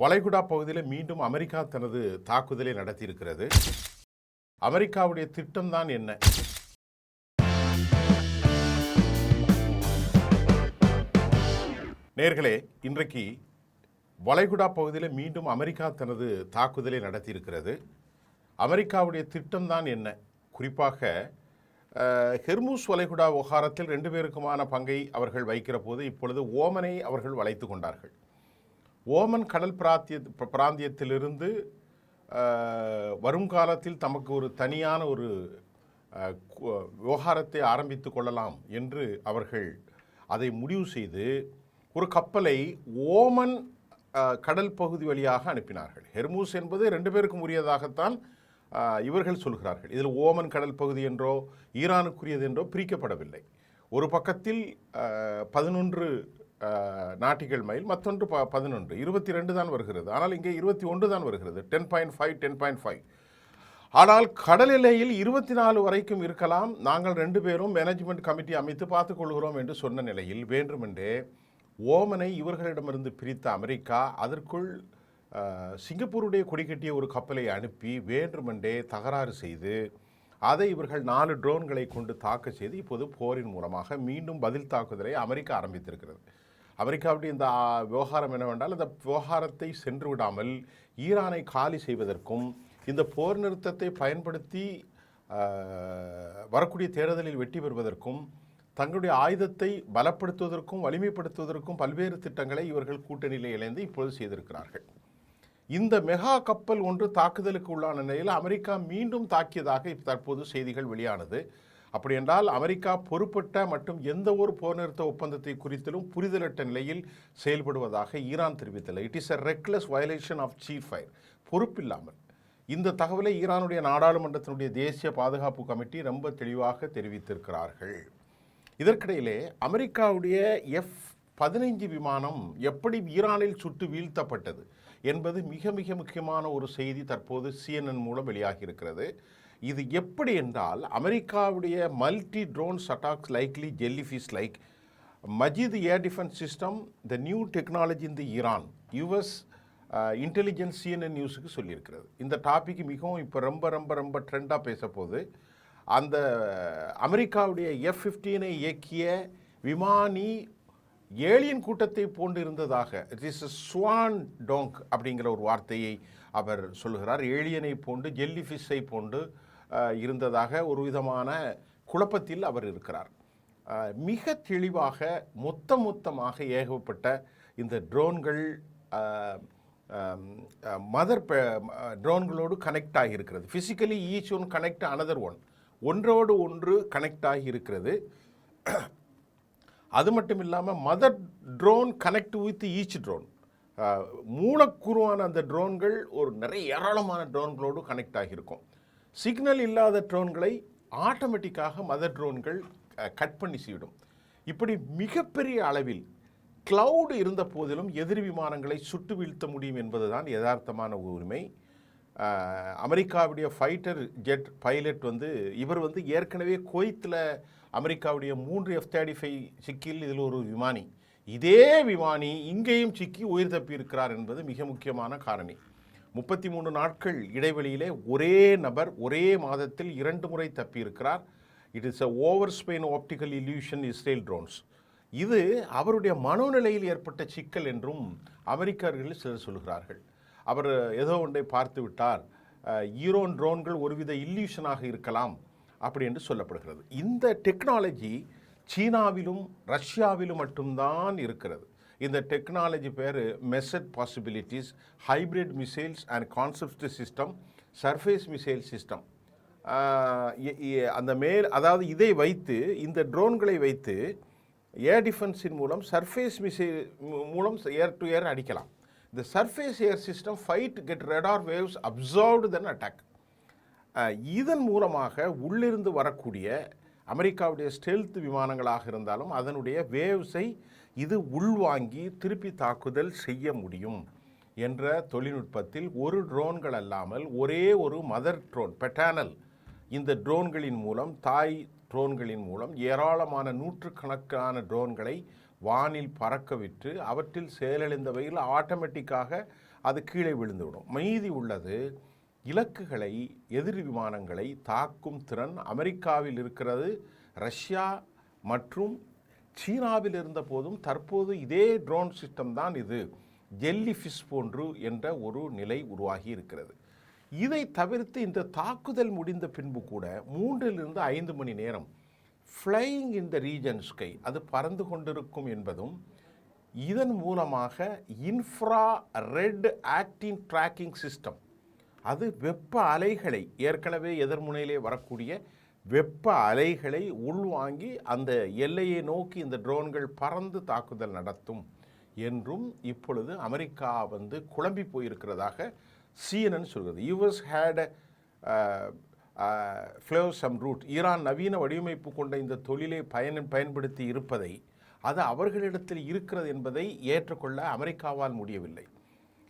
வளைகுடா பகுதியில் மீண்டும் அமெரிக்கா தனது தாக்குதலை நடத்தியிருக்கிறது. அமெரிக்காவுடைய திட்டம் தான் என்ன? நேர்களே, இன்றைக்கு வளைகுடா பகுதியில் மீண்டும் அமெரிக்கா தனது தாக்குதலை நடத்தியிருக்கிறது. அமெரிக்காவுடைய திட்டம் தான் என்ன? குறிப்பாக ஹெர்முஸ் வளைகுடா விவகாரத்தில் 2 பேருக்குமான பங்கை அவர்கள் வைக்கிற போது இப்பொழுது ஓமனை அவர்கள் வளைத்து கொண்டார்கள். ஓமன் கடல் பிராந்தியத்திலிருந்து வருங்காலத்தில் தமக்கு ஒரு தனியான ஒரு விவகாரத்தை ஆரம்பித்து கொள்ளலாம் என்று அவர்கள் அதை முடிவு செய்து ஒரு கப்பலை ஓமன் கடல் பகுதி வழியாக அனுப்பினார்கள். ஹெர்முஸ் என்பது 2 பேருக்கும் உரியதாகத்தான் இவர்கள் சொல்கிறார்கள். இதில் ஓமன் கடல் பகுதி என்றோ ஈரானுக்குரியது என்றோ பிரிக்கப்படவில்லை. ஒரு பக்கத்தில் 11 நாட்டிகள் மைல், மற்றொன்று 11, 22 தான் வருகிறது. ஆனால் இங்கே 21 தான் வருகிறது. 10.5. ஆனால் கடல் எல்லையில் 24 வரைக்கும் இருக்கலாம். நாங்கள் 2 பேரும் மேனேஜ்மெண்ட் கமிட்டி அமைத்து பார்த்துக்கொள்கிறோம் என்று சொன்ன நிலையில் வேண்டுமென்றே ஓமனை இவர்களிடமிருந்து பிரித்த அமெரிக்கா அதற்குள் சிங்கப்பூருடைய கொடி கட்டிய ஒரு கப்பலை அனுப்பி வேண்டுமென்றே தகராறு செய்து அதை இவர்கள் 4 ட்ரோன்களை கொண்டு தாக்க செய்து இப்போது போரின் மூலமாக மீண்டும் பதில் தாக்குதலை அமெரிக்கா ஆரம்பித்திருக்கிறது. அமெரிக்காவுடைய இந்த விவகாரம் என்னவென்றால், இந்த விவகாரத்தை சென்று விடாமல் ஈரானை காலி செய்வதற்கும் இந்த போர் நிறுத்தத்தை பயன்படுத்தி வரக்கூடிய தேர்தலில் வெற்றி பெறுவதற்கும் தங்களுடைய ஆயுதத்தை பலப்படுத்துவதற்கும் வலிமைப்படுத்துவதற்கும் பல்வேறு திட்டங்களை இவர்கள் கூட்டணியில் இணைந்து இப்பொழுது செய்திருக்கிறார்கள். இந்த மெகா கப்பல் ஒன்று தாக்குதலுக்கு உள்ளான நிலையில் அமெரிக்கா மீண்டும் தாக்கியதாக தற்போது செய்திகள் வெளியானது. அப்படி என்றால் அமெரிக்கா பொறுப்பட்ட மற்றும் எந்த ஒரு போர் நிறுத்த ஒப்பந்தத்தை குறித்திலும் புரிதலற்ற நிலையில் செயல்படுவதாக ஈரான் தெரிவித்தது. It is a reckless violation of ceasefire. பொறுப்பில்லாமல் இந்த தகவலை ஈரானுடைய நாடாளுமன்றத்தினுடைய தேசிய பாதுகாப்பு கமிட்டி ரொம்ப தெளிவாக தெரிவித்திருக்கிறார்கள். இதற்கிடையிலே அமெரிக்காவுடைய F-15 விமானம் எப்படி ஈரானில் சுட்டு வீழ்த்தப்பட்டது என்பது மிக மிக முக்கியமான ஒரு செய்தி தற்போது CNN மூலம் வெளியாகி இருக்கிறது. இது எப்படி என்றால், அமெரிக்காவுடைய multi drones attacks likely jellyfish like Majid air defence system the new technology in the Iran US intelligence CNN நியூஸுக்கு சொல்லியிருக்கிறது. இந்த டாபிக் மிகவும் இப்போ ரொம்ப ரொம்ப ரொம்ப ட்ரெண்டாக பேசப்போகுது. அந்த அமெரிக்காவுடைய F-15 இயக்கிய விமானி ஏலியன் கூட்டத்தை போன்று இருந்ததாக, இட் இஸ் ஸ்வான் டோங்க் அப்படிங்கிற ஒரு வார்த்தையை அவர் சொல்லுகிறார். ஏலியனை போன்று ஜெல்லிஃபிஷை போன்று இருந்ததாக ஒரு விதமான குழப்பத்தில் அவர் இருக்கிறார். மிக தெளிவாக மொத்தமாக ஏகப்பட்ட இந்த ட்ரோன்கள் மதர் ட்ரோன்களோடு கனெக்ட் ஆகியிருக்கிறது. Physically each one connect another one, ஒன்றோடு ஒன்று கனெக்ட் ஆகி இருக்கிறது. அது மட்டும் இல்லாமல் mother drone connect with each drone, மூலக்கூறுவான அந்த ட்ரோன்கள் ஒரு நிறைய ஏராளமான ட்ரோன்களோடு கனெக்ட் ஆகியிருக்கும். சிக்னல் இல்லாத ட்ரோன்களை ஆட்டோமேட்டிக்காக மதர் ட்ரோன்கள் கட் பண்ணி செய்விடும். இப்படி மிகப்பெரிய அளவில் கிளவுடு இருந்த போதிலும் எதிரி விமானங்களை சுட்டு வீழ்த்த முடியும் என்பதுதான் யதார்த்தமான உரிமை. அமெரிக்காவுடைய ஃபைட்டர் ஜெட் பைலட் இவர் ஏற்கனவே குவைத்தில் அமெரிக்காவுடைய 3 F-35 சிக்கில் இதில் ஒரு விமானி, இதே விமானி இங்கேயும் சிக்கி உயிர் தப்பியிருக்கிறார் என்பது மிக முக்கியமான காரணி. 33 நாட்கள் இடைவெளியிலே ஒரே நபர் ஒரே மாதத்தில் 2 முறை தப்பியிருக்கிறார். It is a over Spain optical illusion Israel drones. இது அவருடைய மனோநிலையில் ஏற்பட்ட சிக்கல் என்றும் அமெரிக்கர்கள் சிலர் சொல்கிறார்கள். அவர் ஏதோ ஒன்றை பார்த்து விட்டார், ஈரோன் ட்ரோன்கள் ஒருவித இல்யூஷனாக இருக்கலாம் அப்படி என்று சொல்லப்படுகிறது. இந்த டெக்னாலஜி சீனாவிலும் ரஷ்யாவிலும் மட்டும்தான் இருக்கிறது. இந்த டெக்னாலஜி பேர் மெசட் possibilities hybrid missiles and concept system surface missile system. அந்த அதாவது இதை வைத்து, இந்த ட்ரோன்களை வைத்து ஏர் டிஃபென்ஸின் மூலம் சர்ஃபேஸ் மிசைல் மூலம் ஏர் டு ஏர் அடிக்கலாம். இந்த surface air system fight get radar waves observed then attack. இதன் மூலமாக உள்ளிருந்து வரக்கூடிய அமெரிக்காவுடைய ஸ்டெல்த் விமானங்களாக இருந்தாலும் அதனுடைய வேவ்ஸை இது உள்வாங்கி திருப்பி தாக்குதல் செய்ய முடியும் என்ற தொழில்நுட்பத்தில் ஒரு ட்ரோன்கள் அல்லாமல் ஒரே ஒரு மதர் ட்ரோன் பெட்டானல், இந்த ட்ரோன்களின் மூலம் தாய் ட்ரோன்களின் மூலம் ஏராளமான நூற்றுக்கணக்கான ட்ரோன்களை வானில் பறக்க விட்டு அவற்றில் செயலிழந்தவையில் ஆட்டோமேட்டிக்காக அது கீழே விழுந்துவிடும். மீதி உள்ளது இலக்குகளை, எதிர் விமானங்களை தாக்கும் திறன் அமெரிக்காவில் இருக்கிறது. ரஷ்யா மற்றும் சீனாவில் இருந்த போதும் தற்போது இதே ட்ரோன் சிஸ்டம் தான் இது ஜெல்லி ஃபிஷ் போன்று என்ற ஒரு நிலை உருவாகி இருக்கிறது. இதை தவிர்த்து இந்த தாக்குதல் முடிந்த பின்பு கூட 3 to 5 மணி நேரம் flying in the region sky அது பறந்து கொண்டிருக்கும் என்பதும், இதன் மூலமாக infra red actin tracking system அது வெப்ப அலைகளை, ஏற்கனவே எதிர்முனையிலே வரக்கூடிய வெப்ப அலைகளை உள்வாங்கி அந்த எல்லையை நோக்கி இந்த ட்ரோன்கள் பறந்து தாக்குதல் நடத்தும் என்றும் இப்பொழுது அமெரிக்கா குழம்பி போயிருக்கிறதாக CNN சொல்கிறது. US had flow some route. Iran நவீன வடிவமைப்பு கொண்ட இந்த தொழிலை பயன்படுத்தி இருப்பதை, அது அவர்களிடத்தில் இருக்கிறது என்பதை ஏற்றுக்கொள்ள அமெரிக்காவால் முடியவில்லை.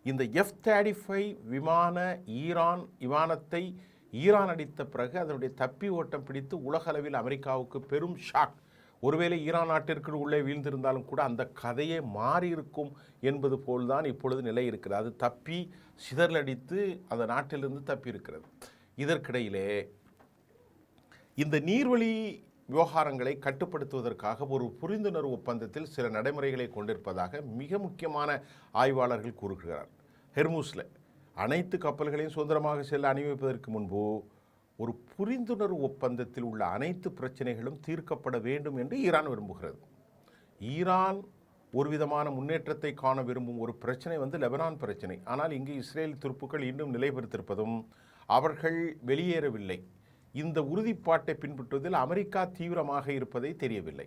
இந்த F-35 விமானத்தை ஈரான் அடித்த பிறகு அதனுடைய தப்பி ஓட்டம் பிடித்து உலகளவில் அமெரிக்காவுக்கு பெரும் ஷாக். ஒருவேளை ஈரான் நாட்டிற்கு உள்ளே வீழ்ந்திருந்தாலும் கூட அந்த கதையே மாறியிருக்கும் என்பது போல்தான் இப்பொழுது நிலை இருக்கிறது. அது தப்பி சிதறலடித்து அந்த நாட்டிலிருந்து தப்பி இருக்கிறது. இதற்கிடையிலே இந்த நீர்வழி விவகாரங்களை கட்டுப்படுத்துவதற்காக ஒரு புரிந்துணர்வு ஒப்பந்தத்தில் சில நடைமுறைகளை கொண்டிருப்பதாக மிக முக்கியமான ஆய்வாளர்கள் கூறுகிறார். ஹெர்முஸில் அனைத்து கப்பல்களையும் சுதந்திரமாக செல்ல அனுமதிப்பதற்கு முன்பு ஒரு புரிந்துணர்வு ஒப்பந்தத்தில் உள்ள அனைத்து பிரச்சனைகளும் தீர்க்கப்பட வேண்டும் என்று ஈரான் விரும்புகிறது. ஈரான் ஒரு விதமான முன்னேற்றத்தை காண விரும்பும் ஒரு பிரச்சனை லெபனான் பிரச்சனை. ஆனால் இங்கு இஸ்ரேல் துருப்புக்கள் இன்னும் நிலைபெறுத்திருப்பதும், அவர்கள் வெளியேறவில்லை. இந்த உறுதிப்பாட்டை பின்பற்றுவதில் அமெரிக்கா தீவிரமாக இருப்பதை தெரியவில்லை.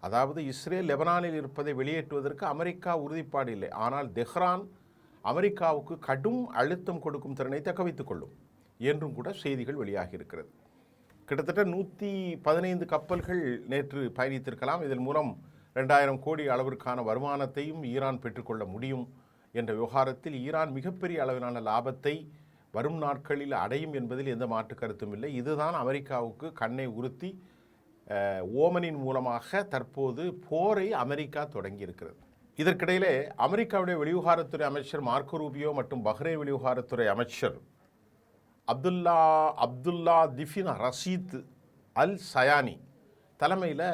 அதாவது இஸ்ரேல் லெபனானில் இருப்பதை வெளியேற்றுவதற்கு அமெரிக்கா உறுதிப்பாடு இல்லை. ஆனால் தெஹ்ரான் அமெரிக்காவுக்கு கடும் அழுத்தம் கொடுக்கும் திறனை தக்க வைத்துக் கொள்ளும் என்றும் கூட செய்திகள் வெளியாகி இருக்கிறது. கிட்டத்தட்ட 115 கப்பல்கள் நேற்று பயணித்திருக்கலாம். இதன் மூலம் 2000 கோடி அளவிற்கான வருமானத்தையும் ஈரான் பெற்றுக்கொள்ள முடியும் என்ற விவகாரத்தில் ஈரான் மிகப்பெரிய அளவிலான லாபத்தை வரும் நாட்களில் அடையும் என்பதில் எந்த மாற்று கருத்தும் இல்லை. இதுதான் அமெரிக்காவுக்கு கண்ணை உறுத்தி ஓமனின் மூலமாக தற்போது போரை அமெரிக்கா தொடங்கி இருக்கிறது. இதற்கிடையிலே அமெரிக்காவுடைய வெளிவிவகாரத்துறை அமைச்சர் மார்க்கோ ரூபியோ மற்றும் பஹ்ரைன் வெளிவிவகாரத்துறை அமைச்சர் அப்துல்லா திஃபின் ரஷீத் அல் சயானி தலைமையில்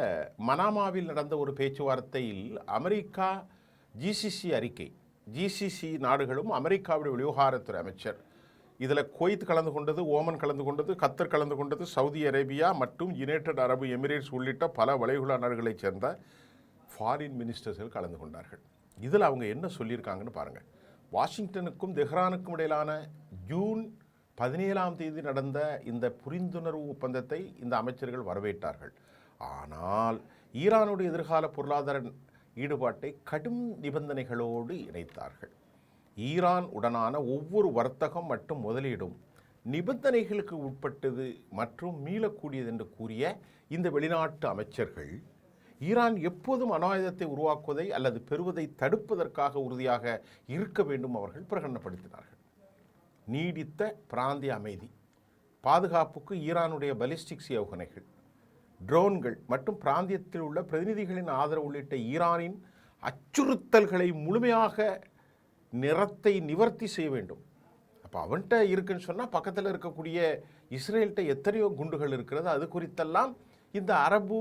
மனாமாவில் நடந்த ஒரு பேச்சுவார்த்தையில் அமெரிக்கா ஜிசிசி நாடுகளும் அமெரிக்காவுடைய வெளிவிவகாரத்துறை அமைச்சர் இதில் குவைத் கலந்து கொண்டது, ஓமன் கலந்து கொண்டது, கத்தர் கலந்து கொண்டது, சவுதி அரேபியா மற்றும் யுனைடெட் அரபு எமிரேட்ஸ் உள்ளிட்ட பல வளைகுடா நாடுகளைச் சேர்ந்த ஃபாரின் மினிஸ்டர்கள் கலந்து கொண்டார்கள். இதில் அவங்க என்ன சொல்லியிருக்காங்கன்னு பாருங்கள். வாஷிங்டனுக்கும் தெஹ்ரானுக்கும் இடையிலான ஜூன் 17 நடந்த இந்த புரிந்துணர்வு ஒப்பந்தத்தை இந்த அமைச்சர்கள் வரவேற்றார்கள். ஆனால் ஈரானுடைய எதிர்கால பொருளாதார ஈடுபாட்டை கடும் நிபந்தனைகளோடு இணைத்தார்கள். ஈரான் உடனான ஒவ்வொரு வர்த்தகம் மற்றும் முதலீடும் நிபந்தனைகளுக்கு உட்பட்டது மற்றும் மீளக்கூடியது என்று கூறிய இந்த வெளிநாட்டு அமைச்சர்கள் ஈரான் எப்போதும் அணு ஆயுதத்தை உருவாக்குவதை அல்லது பெறுவதை தடுப்பதற்காக உறுதியாக இருக்க வேண்டும் அவர்கள் பிரகடனப்படுத்தினார்கள். நீடித்த பிராந்திய அமைதி, பாதுகாப்புக்கு ஈரானுடைய பலிஸ்டிக்ஸ் ஏவுகணைகள், ட்ரோன்கள் மற்றும் பிராந்தியத்தில் உள்ள பிரதிநிதிகளின் ஆதரவு உள்ளிட்ட ஈரானின் அச்சுறுத்தல்களை முழுமையாக நிவர்த்தி செய்ய வேண்டும். அப்போ அவன்கிட்ட இருக்குன்னு சொன்னால் பக்கத்தில் இருக்கக்கூடிய இஸ்ரேல்கிட்ட எத்தனையோ குண்டுகள் இருக்கிறது. அது குறித்தெல்லாம் இந்த அரபு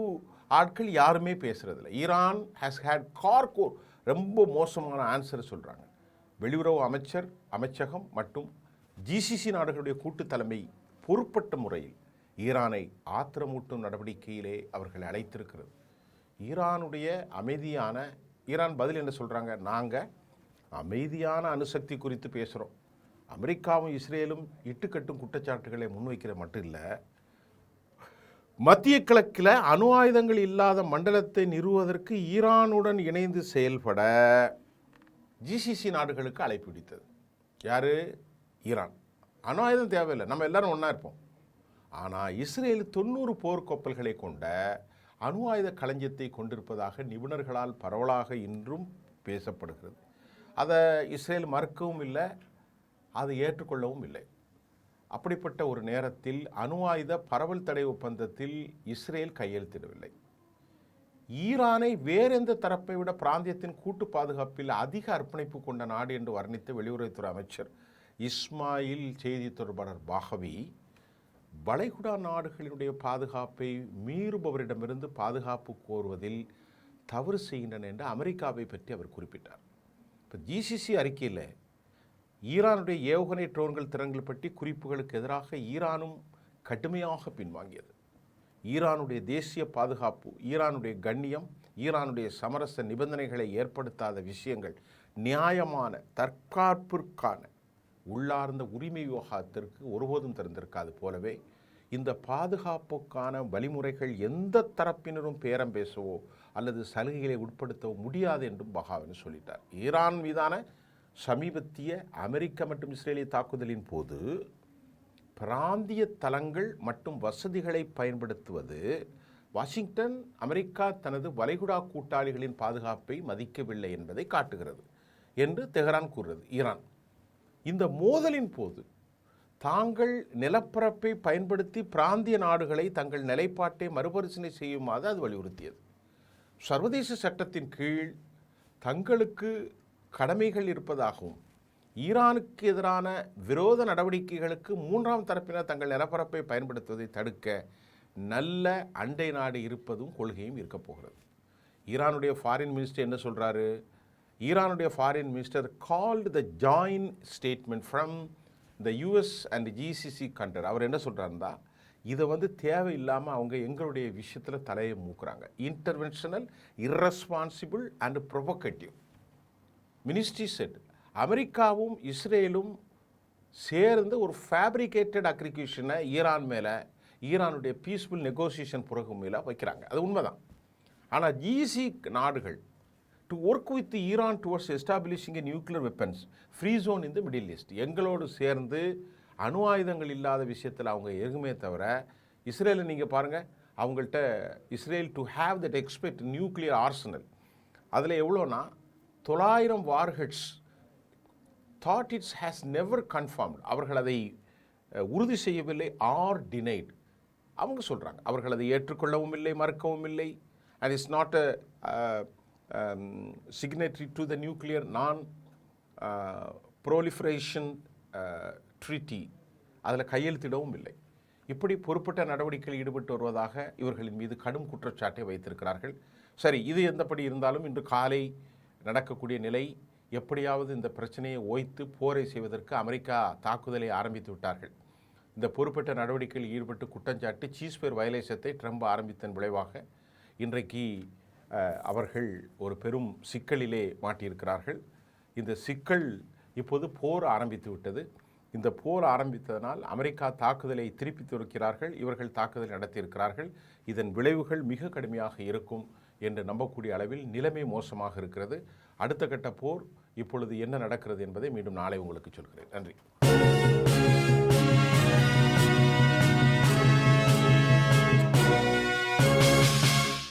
ஆட்கள் யாருமே பேசுகிறதில்ல. ஈரான் ஹேஸ் ஹேட் கார்கோர் ரொம்ப மோசமான ஆன்சர் சொல்கிறாங்க. வெளியுறவு அமைச்சகம் மற்றும் ஜிசிசி நாடுகளுடைய கூட்டு தலைமை பொறுப்பட்ட முறையில் ஈரானை ஆத்திரமூட்டும் நடவடிக்கையிலே அவர்கள் அழைத்திருக்கிறது. ஈரான் பதில் என்ன சொல்கிறாங்க? நாங்கள் அமைதியான அணுசக்தி குறித்து பேசுகிறோம். அமெரிக்காவும் இஸ்ரேலும் இட்டுக்கட்டும் குற்றச்சாட்டுகளை முன்வைக்கிற மட்டும் இல்லை, மத்திய கிழக்கில் அணு ஆயுதங்கள் இல்லாத மண்டலத்தை நிறுவுவதற்கு ஈரானுடன் இணைந்து செயல்பட ஜிசிசி நாடுகளுக்கு அழைப்பு விடுத்தது. யார்? ஈரான். அணு ஆயுதம் தேவையில்லை, நம்ம எல்லாரும் ஒன்றா இருப்போம். ஆனால் இஸ்ரேல் 90 போர்க்கப்பல்களை கொண்ட அணு ஆயுத களஞ்சியத்தை கொண்டிருப்பதாக நிபுணர்களால் பரவலாக இன்றும் பேசப்படுகிறது. அதை இஸ்ரேல் மறுக்கவும் இல்லை, அதை ஏற்றுக்கொள்ளவும் இல்லை. அப்படிப்பட்ட ஒரு நேரத்தில் அணு ஆயுத பரவல் தடை ஒப்பந்தத்தில் இஸ்ரேல் கையெழுத்திடவில்லை. ஈரானை வேறெந்த தரப்பை விட பிராந்தியத்தின் கூட்டு பாதுகாப்பில் அதிக அர்ப்பணிப்பு கொண்ட நாடு என்று வர்ணித்த வெளியுறவுத்துறை அமைச்சர் இஸ்மாயில் செய்தி தொடர்பாளர் பாகவி வளைகுடா நாடுகளினுடைய பாதுகாப்பை மீறுபவரிடமிருந்து பாதுகாப்பு கோருவதில் தவறு செய்கின்றன என்று அமெரிக்காவை பற்றி அவர் குறிப்பிட்டார். இப்போ ஜிசிசி அறிக்கையில் ஈரானுடைய ஏவுகணை ட்ரோன்கள் திறன்கள் பற்றி குறிப்புகளுக்கு எதிராக ஈரானும் கடுமையாக பின்வாங்கியது. ஈரானுடைய தேசிய பாதுகாப்பு, ஈரானுடைய கண்ணியம், ஈரானுடைய சமரச நிபந்தனைகளை ஏற்படுத்தாத விஷயங்கள் நியாயமான தற்காப்பிற்கான உள்ளார்ந்த உரிமை விவகாரத்திற்கு ஒருபோதும் திறந்திருக்காது. போலவே இந்த பாதுகாப்புக்கான வழிமுறைகள் எந்த தரப்பினரும் பேரம் பேசவோ அல்லது சலுகைகளை உட்படுத்தவோ முடியாது என்றும் பகாவன் சொல்லிட்டார். ஈரான் மீதான சமீபத்திய அமெரிக்க மற்றும் இஸ்ரேலிய தாக்குதலின் போது பிராந்திய தளங்கள் மற்றும் வசதிகளை பயன்படுத்துவது வாஷிங்டன் அமெரிக்கா தனது வளைகுடா கூட்டாளிகளின் பாதுகாப்பை மதிக்கவில்லை என்பதை காட்டுகிறது என்று தெஹ்ரான் கூறுகிறது. ஈரான் இந்த மோதலின் போது தாங்கள் நிலப்பரப்பை பயன்படுத்தி பிராந்திய நாடுகளை தங்கள் நிலைப்பாட்டை மறுபரிசீலனை செய்யுமாறு அது வலியுறுத்தியது. சர்வதேச சட்டத்தின் கீழ் தங்களுக்கு கடமைகள் இருப்பதாகவும் ஈரானுக்கு எதிரான விரோத நடவடிக்கைகளுக்கு மூன்றாம் தரப்பினர் தங்கள் நிலப்பரப்பை பயன்படுத்துவதை தடுக்க நல்ல அண்டை நாடு இருப்பதும் கொள்கையும் இருக்கப் போகிறது. ஈரானுடைய ஃபாரின் மினிஸ்டர் என்ன சொல்கிறாரு? ஈரானுடைய foreign minister called the joint statement from the US and GCC country. அவர் என்ன சொல்கிறாருந்தா, இதை தேவையில்லாமல் அவங்க எங்களுடைய விஷயத்தில் தலையை மூக்குறாங்க. Interventional, irresponsible and provocative. Ministry said அமெரிக்காவும் இஸ்ரேலும் சேர்ந்து ஒரு ஃபேப்ரிகேட்டட் அக்ரிகேஷனை ஈரான் மேலே, ஈரானுடைய பீஸ்ஃபுல் நெகோசியேஷன் புறகு மேலே வைக்கிறாங்க. அது உண்மைதான். ஆனால் ஜிசி நாடுகள் to work with Iran towards establishing a nuclear weapons free zone in the middle east, எங்களோடு சேர்ந்து அணு ஆயுதங்கள் இல்லாத விஷயத்தில் அவங்க எதுவுமே தவிர, இஸ்ரேலை நீங்கள் பாருங்கள், அவங்கள்ட்ட Israel to have that expect nuclear Arsenal, அதில் எவ்வளோனா 900 warheads thought it has never confirmed. அவர்கள் அதை உறுதி செய்யவில்லை, ஆர் டினைட். அவங்க சொல்கிறாங்க அவர்கள் அதை ஏற்றுக்கொள்ளவும் இல்லை, மறுக்கவும் இல்லை. And it's not a signatory to the nuclear நான் ப்ரோலிஃபரேஷன் ட்ரீட்டி, அதில் கையெழுத்திடவும் இல்லை. இப்படி பொறுப்பட்ட நடவடிக்கையில் ஈடுபட்டு வருவதாக இவர்களின் மீது கடும் குற்றச்சாட்டை வைத்திருக்கிறார்கள். சரி, இது எந்தபடி இருந்தாலும் இன்று காலை நடக்கக்கூடிய நிலை, எப்படியாவது இந்த பிரச்சனையை ஓய்த்து போரை செய்வதற்கு அமெரிக்கா தாக்குதலை ஆரம்பித்து விட்டார்கள். இந்த பொறுப்பட்ட நடவடிக்கையில் ஈடுபட்டு குற்றஞ்சாட்டி சீஸ்பேர் வயலேசத்தை ட்ரம்ப் ஆரம்பித்தன் விளைவாக இன்றைக்கு அவர்கள் ஒரு பெரும் சிக்கலிலே மாட்டியிருக்கிறார்கள். இந்த சிக்கல் இப்போது போர் ஆரம்பித்து விட்டது. இந்த போர் ஆரம்பித்ததனால் அமெரிக்கா தாக்குதலை திருப்பி துறக்கிறார்கள், இவர்கள் தாக்குதல் நடத்தியிருக்கிறார்கள். இதன் விளைவுகள் மிக கடுமையாக இருக்கும் என்று நம்பக்கூடிய அளவில் நிலைமை மோசமாக இருக்கிறது. அடுத்த கட்ட போர் இப்பொழுது என்ன நடக்கிறது என்பதை மீண்டும் நாளை உங்களுக்கு சொல்கிறேன். நன்றி.